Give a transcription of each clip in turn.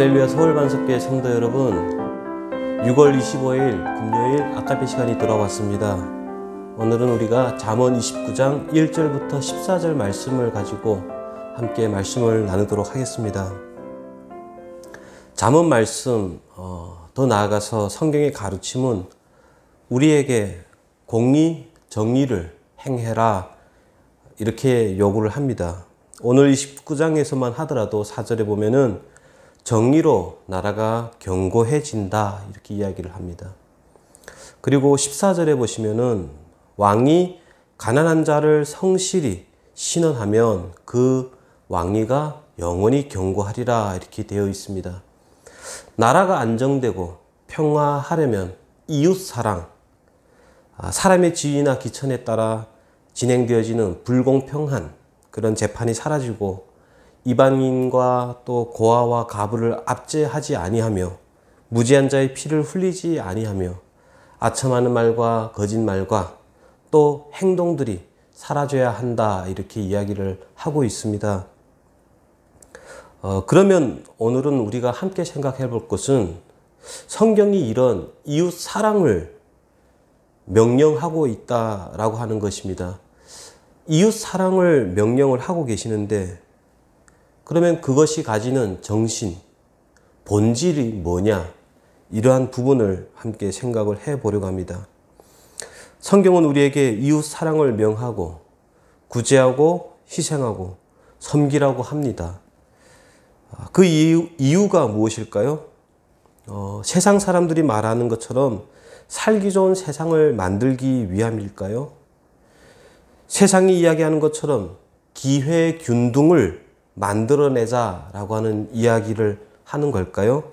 할렐루야 서울반석교회 성도 여러분, 6월 25일 금요일 아카페 시간이 돌아왔습니다. 오늘은 우리가 잠언 29장 1절부터 14절 말씀을 가지고 함께 말씀을 나누도록 하겠습니다. 잠언 말씀, 더 나아가서 성경의 가르침은 우리에게 공의, 정의를 행해라 이렇게 요구를 합니다. 오늘 29장에서만 하더라도 4절에 보면은 정의로 나라가 견고해진다 이렇게 이야기를 합니다. 그리고 14절에 보시면은 왕이 가난한 자를 성실히 신원하면 그 왕위가 영원히 견고하리라 이렇게 되어 있습니다. 나라가 안정되고 평화하려면 이웃사랑, 사람의 지위나 기천에 따라 진행되어지는 불공평한 그런 재판이 사라지고 이방인과 또 고아와 가부를 압제하지 아니하며 무지한 자의 피를 흘리지 아니하며 아첨하는 말과 거짓말과 또 행동들이 사라져야 한다 이렇게 이야기를 하고 있습니다. 그러면 오늘은 우리가 함께 생각해 볼 것은 성경이 이런 이웃 사랑을 명령하고 있다라고 하는 것입니다. 이웃 사랑을 명령을 하고 계시는데 그러면 그것이 가지는 정신, 본질이 뭐냐? 이러한 부분을 함께 생각을 해 보려고 합니다. 성경은 우리에게 이웃 사랑을 명하고 구제하고 희생하고 섬기라고 합니다. 그 이유가 무엇일까요? 세상 사람들이 말하는 것처럼 살기 좋은 세상을 만들기 위함일까요? 세상이 이야기하는 것처럼 기회 균등을 만들어내자라고 하는 이야기를 하는 걸까요?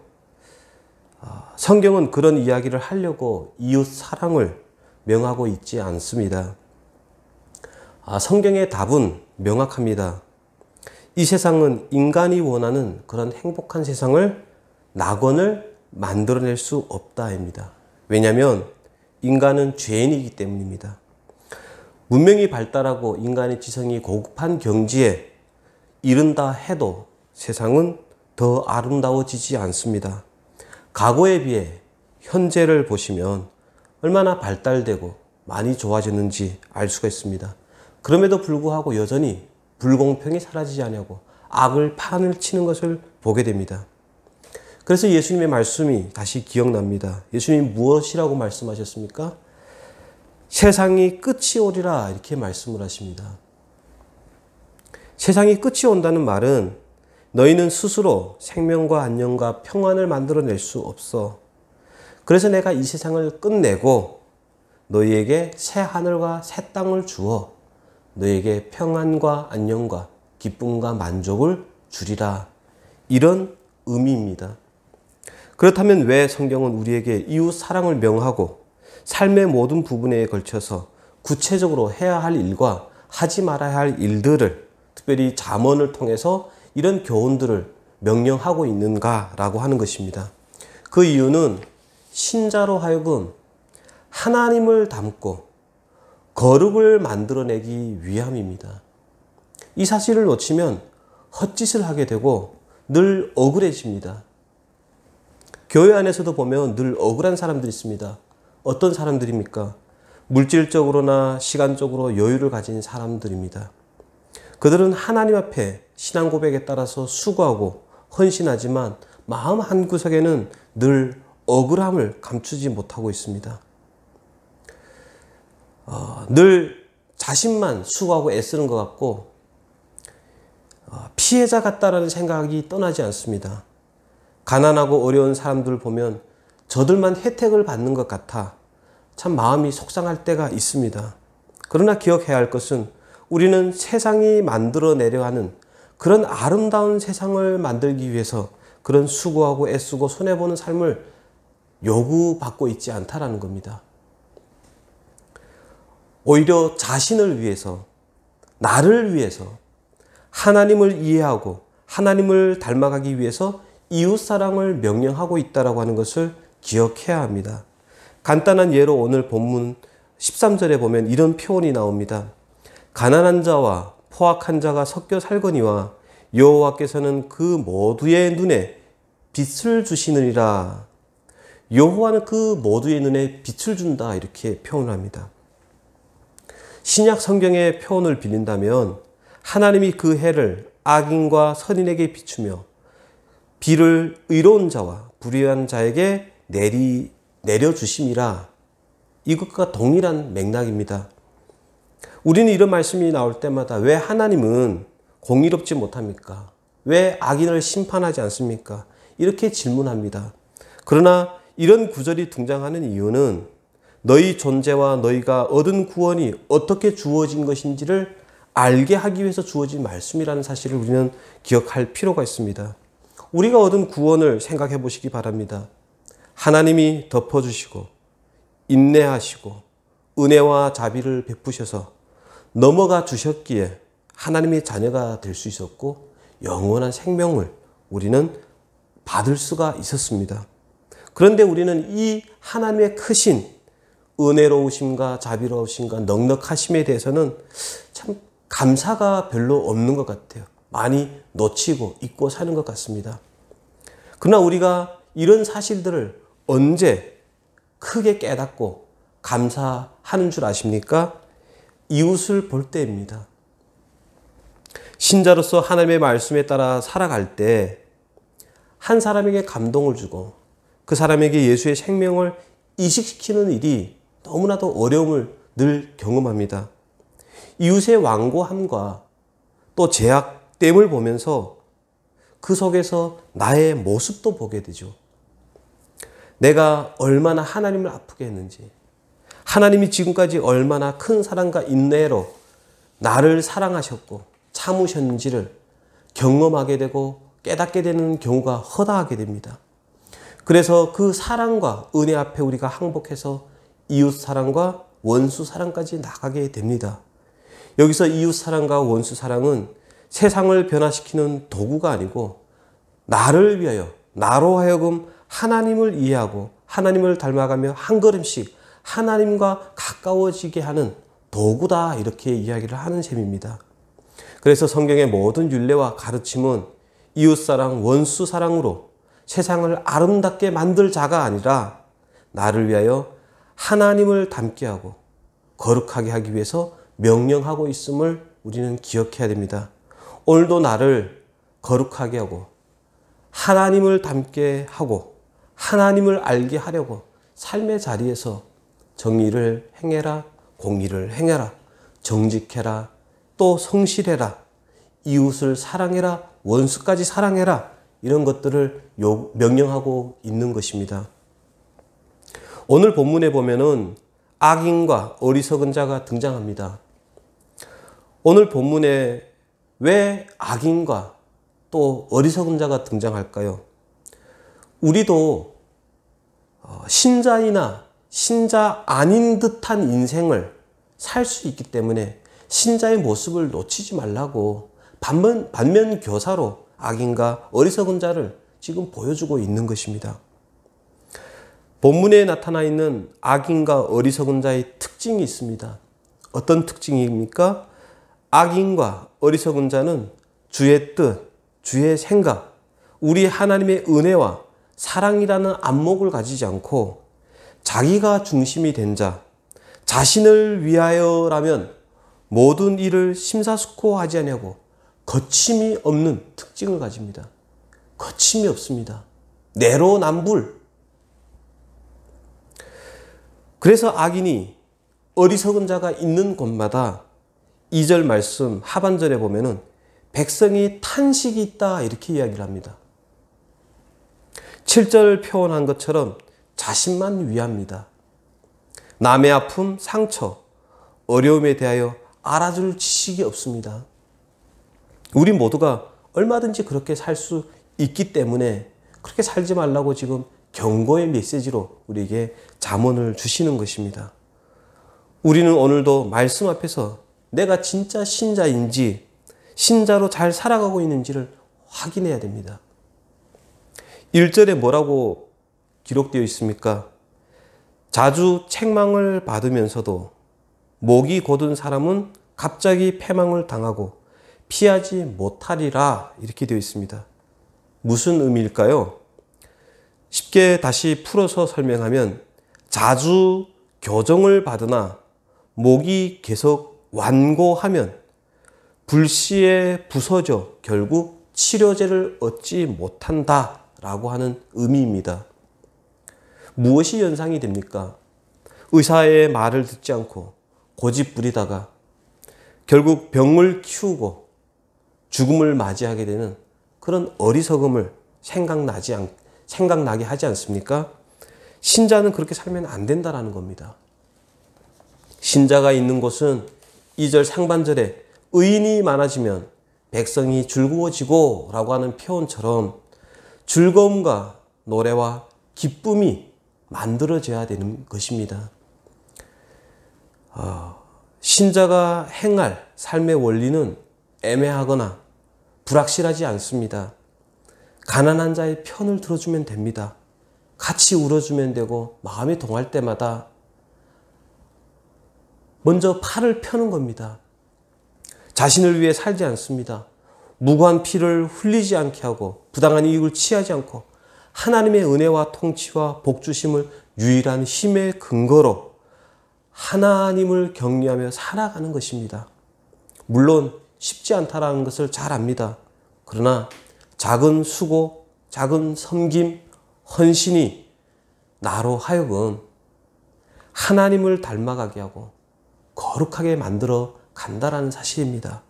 성경은 그런 이야기를 하려고 이웃 사랑을 명하고 있지 않습니다. 성경의 답은 명확합니다. 이 세상은 인간이 원하는 그런 행복한 세상을 낙원을 만들어낼 수 없다입니다. 왜냐하면 인간은 죄인이기 때문입니다. 문명이 발달하고 인간의 지성이 고급한 경지에 이른다 해도 세상은 더 아름다워지지 않습니다. 과거에 비해 현재를 보시면 얼마나 발달되고 많이 좋아졌는지 알 수가 있습니다. 그럼에도 불구하고 여전히 불공평이 사라지지 않냐고 악을 판을 치는 것을 보게 됩니다. 그래서 예수님의 말씀이 다시 기억납니다. 예수님이 무엇이라고 말씀하셨습니까? 세상이 끝이 오리라 이렇게 말씀을 하십니다. 세상이 끝이 온다는 말은 너희는 스스로 생명과 안녕과 평안을 만들어낼 수 없어. 그래서 내가 이 세상을 끝내고 너희에게 새 하늘과 새 땅을 주어 너희에게 평안과 안녕과 기쁨과 만족을 주리라. 이런 의미입니다. 그렇다면 왜 성경은 우리에게 이웃 사랑을 명하고 삶의 모든 부분에 걸쳐서 구체적으로 해야 할 일과 하지 말아야 할 일들을 특별히 잠언을 통해서 이런 교훈들을 명령하고 있는가라고 하는 것입니다. 그 이유는 신자로 하여금 하나님을 닮고 거룩을 만들어내기 위함입니다. 이 사실을 놓치면 헛짓을 하게 되고 늘 억울해집니다. 교회 안에서도 보면 늘 억울한 사람들이 있습니다. 어떤 사람들입니까? 물질적으로나 시간적으로 여유를 가진 사람들입니다. 그들은 하나님 앞에 신앙 고백에 따라서 수고하고 헌신하지만 마음 한구석에는 늘 억울함을 감추지 못하고 있습니다. 늘 자신만 수고하고 애쓰는 것 같고 피해자 같다라는 생각이 떠나지 않습니다. 가난하고 어려운 사람들 보면 저들만 혜택을 받는 것 같아 참 마음이 속상할 때가 있습니다. 그러나 기억해야 할 것은 우리는 세상이 만들어내려 하는 그런 아름다운 세상을 만들기 위해서 그런 수고하고 애쓰고 손해보는 삶을 요구받고 있지 않다라는 겁니다. 오히려 자신을 위해서, 나를 위해서, 하나님을 이해하고 하나님을 닮아가기 위해서 이웃사랑을 명령하고 있다고 하는 것을 기억해야 합니다. 간단한 예로 오늘 본문 13절에 보면 이런 표현이 나옵니다. 가난한 자와 포악한 자가 섞여 살거니와 여호와께서는 그 모두의 눈에 빛을 주시느니라. 여호와는 그 모두의 눈에 빛을 준다 이렇게 표현을 합니다. 신약 성경의 표현을 빌린다면 하나님이 그 해를 악인과 선인에게 비추며 비를 의로운 자와 불의한 자에게 내려주심이라. 이것과 동일한 맥락입니다. 우리는 이런 말씀이 나올 때마다 왜 하나님은 공의롭지 못합니까? 왜 악인을 심판하지 않습니까? 이렇게 질문합니다. 그러나 이런 구절이 등장하는 이유는 너희 존재와 너희가 얻은 구원이 어떻게 주어진 것인지를 알게 하기 위해서 주어진 말씀이라는 사실을 우리는 기억할 필요가 있습니다. 우리가 얻은 구원을 생각해 보시기 바랍니다. 하나님이 덮어주시고 인내하시고 은혜와 자비를 베푸셔서 넘어가 주셨기에 하나님의 자녀가 될 수 있었고 영원한 생명을 우리는 받을 수가 있었습니다. 그런데 우리는 이 하나님의 크신 은혜로우심과 자비로우심과 넉넉하심에 대해서는 참 감사가 별로 없는 것 같아요. 많이 놓치고 잊고 사는 것 같습니다. 그러나 우리가 이런 사실들을 언제 크게 깨닫고 감사하는 줄 아십니까? 이웃을 볼 때입니다. 신자로서 하나님의 말씀에 따라 살아갈 때 한 사람에게 감동을 주고 그 사람에게 예수의 생명을 이식시키는 일이 너무나도 어려움을 늘 경험합니다. 이웃의 완고함과 또 제약됨을 보면서 그 속에서 나의 모습도 보게 되죠. 내가 얼마나 하나님을 아프게 했는지, 하나님이 지금까지 얼마나 큰 사랑과 인내로 나를 사랑하셨고 참으셨는지를 경험하게 되고 깨닫게 되는 경우가 허다하게 됩니다. 그래서 그 사랑과 은혜 앞에 우리가 항복해서 이웃 사랑과 원수 사랑까지 나가게 됩니다. 여기서 이웃 사랑과 원수 사랑은 세상을 변화시키는 도구가 아니고 나를 위하여, 나로 하여금 하나님을 이해하고 하나님을 닮아가며 한 걸음씩 하나님과 가까워지게 하는 도구다 이렇게 이야기를 하는 셈입니다. 그래서 성경의 모든 율례와 가르침은 이웃사랑, 원수사랑으로 세상을 아름답게 만들 자가 아니라 나를 위하여 하나님을 닮게 하고 거룩하게 하기 위해서 명령하고 있음을 우리는 기억해야 됩니다. 오늘도 나를 거룩하게 하고 하나님을 닮게 하고 하나님을 알게 하려고 삶의 자리에서 정의를 행해라, 공의를 행해라, 정직해라, 또 성실해라, 이웃을 사랑해라, 원수까지 사랑해라, 이런 것들을 명령하고 있는 것입니다. 오늘 본문에 보면은 악인과 어리석은 자가 등장합니다. 오늘 본문에 왜 악인과 또 어리석은 자가 등장할까요? 우리도 신자이나 신자 아닌 듯한 인생을 살 수 있기 때문에 신자의 모습을 놓치지 말라고 반면 교사로 악인과 어리석은 자를 지금 보여주고 있는 것입니다. 본문에 나타나 있는 악인과 어리석은 자의 특징이 있습니다. 어떤 특징입니까? 악인과 어리석은 자는 주의 뜻, 주의 생각, 우리 하나님의 은혜와 사랑이라는 안목을 가지지 않고 자기가 중심이 된 자, 자신을 위하여라면 모든 일을 심사숙고하지 아니하고 거침이 없는 특징을 가집니다. 거침이 없습니다. 내로남불. 그래서 악인이 어리석은 자가 있는 곳마다 2절 말씀 하반절에 보면은 백성이 탄식이 있다 이렇게 이야기를 합니다. 7절 표현한 것처럼 자신만 위합니다. 남의 아픔, 상처, 어려움에 대하여 알아줄 지식이 없습니다. 우리 모두가 얼마든지 그렇게 살 수 있기 때문에 그렇게 살지 말라고 지금 경고의 메시지로 우리에게 잠언을 주시는 것입니다. 우리는 오늘도 말씀 앞에서 내가 진짜 신자인지 신자로 잘 살아가고 있는지를 확인해야 됩니다. 1절에 뭐라고 기록되어 있습니까? 자주 책망을 받으면서도 목이 곧은 사람은 갑자기 패망을 당하고 피하지 못하리라 이렇게 되어 있습니다. 무슨 의미일까요? 쉽게 다시 풀어서 설명하면 자주 교정을 받으나 목이 계속 완고하면 불시에 부서져 결국 치료제를 얻지 못한다라고 하는 의미입니다. 무엇이 연상이 됩니까? 의사의 말을 듣지 않고 고집 부리다가 결국 병을 키우고 죽음을 맞이하게 되는 그런 어리석음을 생각나게 하지 않습니까? 신자는 그렇게 살면 안 된다라는 겁니다. 신자가 있는 곳은 2절 상반절에 의인이 많아지면 백성이 즐거워지고 라고 하는 표현처럼 즐거움과 노래와 기쁨이 만들어져야 되는 것입니다. 신자가 행할 삶의 원리는 애매하거나 불확실하지 않습니다. 가난한 자의 편을 들어주면 됩니다. 같이 울어주면 되고 마음이 동할 때마다 먼저 팔을 펴는 겁니다. 자신을 위해 살지 않습니다. 무고한 피를 흘리지 않게 하고 부당한 이익을 취하지 않고 하나님의 은혜와 통치와 복주심을 유일한 힘의 근거로 하나님을 경외하며 살아가는 것입니다. 물론 쉽지 않다라는 것을 잘 압니다. 그러나 작은 수고, 작은 섬김, 헌신이 나로 하여금 하나님을 닮아가게 하고 거룩하게 만들어 간다라는 사실입니다.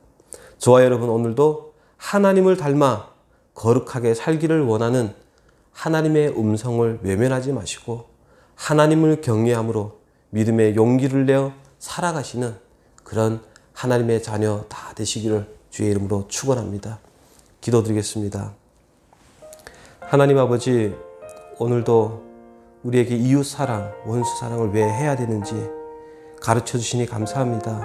저와 여러분 오늘도 하나님을 닮아 거룩하게 살기를 원하는 하나님의 음성을 외면하지 마시고 하나님을 경외함으로 믿음의 용기를 내어 살아가시는 그런 하나님의 자녀 다 되시기를 주의 이름으로 축원합니다. 기도드리겠습니다. 하나님 아버지, 오늘도 우리에게 이웃 사랑, 원수 사랑을 왜 해야 되는지 가르쳐 주시니 감사합니다.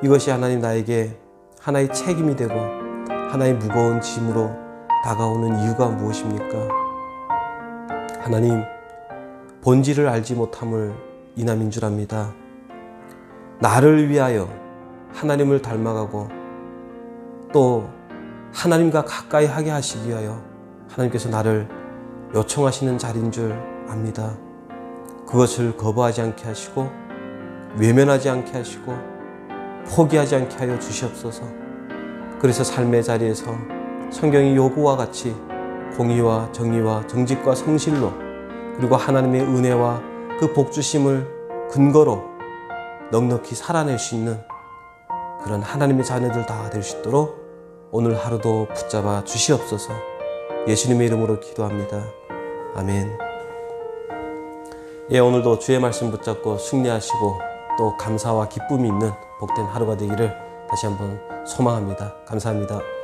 이것이 하나님 나에게 하나의 책임이 되고 하나의 무거운 짐으로 다가오는 이유가 무엇입니까? 하나님, 본질을 알지 못함을 인함인 줄 압니다. 나를 위하여 하나님을 닮아가고 또 하나님과 가까이 하게 하시기 위하여 하나님께서 나를 요청하시는 자리인 줄 압니다. 그것을 거부하지 않게 하시고 외면하지 않게 하시고 포기하지 않게 하여 주시옵소서. 그래서 삶의 자리에서 성경이 요구와 같이 공의와 정의와 정직과 성실로 그리고 하나님의 은혜와 그 복주심을 근거로 넉넉히 살아낼 수 있는 그런 하나님의 자녀들 다 될 수 있도록 오늘 하루도 붙잡아 주시옵소서. 예수님의 이름으로 기도합니다. 아멘. 오늘도 주의 말씀 붙잡고 승리하시고 또 감사와 기쁨이 있는 복된 하루가 되기를 다시 한번 소망합니다. 감사합니다.